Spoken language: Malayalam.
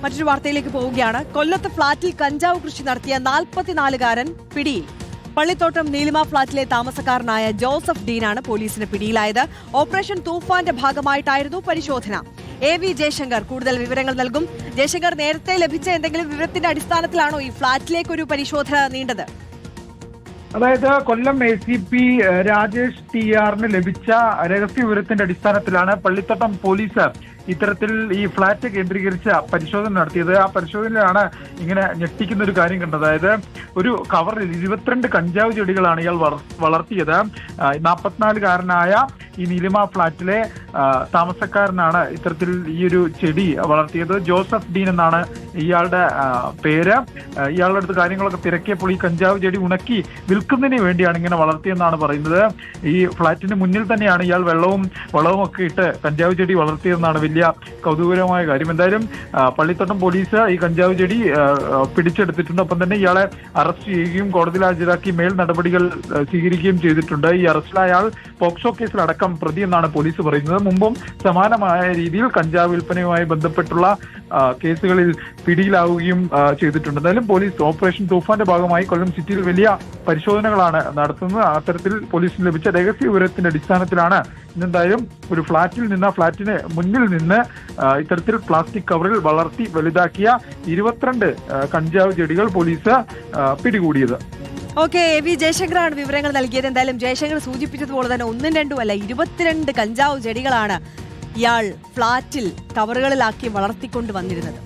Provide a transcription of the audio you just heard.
മറ്റൊരു വാർത്തയിലേക്ക് പോവുകയാണ്. കൊല്ലത്ത് ഫ്ളാറ്റിൽ കഞ്ചാവ് കൃഷി നടത്തിയ 44-കാരൻ പിടിയിൽ. പള്ളിത്തോട്ടം നീലിമ ഫ്ളാറ്റിലെ താമസക്കാരനായ ജോസഫ് ഡീനാണ് പോലീസിന് പിടിയിലായത്. ഓപ്പറേഷൻ തൂഫാന്റെ ഭാഗമായിട്ടായിരുന്നു പരിശോധന. AV ജയശങ്കർ കൂടുതൽ വിവരങ്ങൾ നൽകും. ജയശങ്കർ, നേരത്തെ ലഭിച്ച എന്തെങ്കിലും വിവരത്തിന്റെ അടിസ്ഥാനത്തിലാണോ ഈ ഫ്ളാറ്റിലേക്കൊരു പരിശോധന നീണ്ടത്? അതായത് കൊല്ലം ACP രാജേഷ് TR ലഭിച്ച രഹസ്യ വിവരത്തിന്റെ അടിസ്ഥാനത്തിലാണ് പള്ളിത്തോട്ടം പോലീസ് ഇത്തരത്തിൽ ഈ ഫ്ളാറ്റ് കേന്ദ്രീകരിച്ച പരിശോധന നടത്തിയത്. ആ പരിശോധനയിലാണ് ഇങ്ങനെ ഞെട്ടിക്കുന്ന ഒരു കാര്യം കണ്ടത്. അതായത് ഒരു കവറിൽ 22 കഞ്ചാവ് ചെടികളാണ് ഇയാൾ വളർത്തിയത്. 44-കാരനായ ഈ നീലിമ ഫ്ളാറ്റിലെ താമസക്കാരനാണ് ഇത്തരത്തിൽ ഈ ഒരു ചെടി വളർത്തിയത്. ജോസഫ് ഡീൻ എന്നാണ് ഇയാളുടെ പേര്. ഇയാളുടെ അടുത്ത് കാര്യങ്ങളൊക്കെ തിരക്കിയപ്പോൾ ഈ കഞ്ചാവ് ചെടി ഉണക്കി വിൽക്കുന്നതിന് വേണ്ടിയാണ് ഇങ്ങനെ വളർത്തിയെന്നാണ് പറയുന്നത്. ഈ ഫ്ളാറ്റിന് മുന്നിൽ തന്നെയാണ് ഇയാൾ വെള്ളവും വളവും ഒക്കെ ഇട്ട് കഞ്ചാവ് ചെടി വളർത്തിയതെന്നാണ് വലിയ കൗതുകകരമായ കാര്യം. എന്തായാലും പള്ളിത്തോട്ടം പോലീസ് ഈ കഞ്ചാവ് ചെടി പിടിച്ചെടുത്തിട്ടുണ്ട്. ഒപ്പം തന്നെ ഇയാളെ അറസ്റ്റ് ചെയ്യുകയും കോടതിയിൽ ഹാജരാക്കി മേൽ നടപടികൾ സ്വീകരിക്കുകയും ചെയ്തിട്ടുണ്ട്. ഈ അറസ്റ്റിലായ ആൾ പോക്സോ കേസിലടക്കം പ്രതി എന്നാണ് പോലീസ് പറയുന്നത്. മുമ്പും സമാനമായ രീതിയിൽ കഞ്ചാവ് വിൽപ്പനയുമായി ബന്ധപ്പെട്ടുള്ള കേസുകളിൽ പിടിയിലാവുകയും ചെയ്തിട്ടുണ്ട്. എന്തായാലും പോലീസ് ഓപ്പറേഷൻ തൂഫാന്റെ ഭാഗമായി കൊല്ലം സിറ്റിയിൽ വലിയ പരിശോധനകളാണ് നടത്തുന്നത്. അത്തരത്തിൽ പോലീസിന് ലഭിച്ച രഹസ്യ വിവരത്തിന്റെ അടിസ്ഥാനത്തിലാണ് ഇന്നെന്തായാലും ഒരു ഫ്ളാറ്റിന് മുന്നിൽ നിന്ന് ഇത്തരത്തിൽ പ്ലാസ്റ്റിക് കവറിൽ വളർത്തി വലുതാക്കിയ 22 കഞ്ചാവ് ചെടികൾ പോലീസ് പിടികൂടിയത്. ഓക്കെ, AV ജയശങ്കറാണ് വിവരങ്ങൾ നൽകിയത്. എന്തായാലും ജയശങ്കർ സൂചിപ്പിച്ചതുപോലെ തന്നെ 1ഉം 2ഉം അല്ല, 22 കഞ്ചാവ് ചെടികളാണ് ഇയാൾ ഫ്ളാറ്റിൽ കവറുകളിലാക്കി വളർത്തിക്കൊണ്ട് വന്നിരുന്നത്.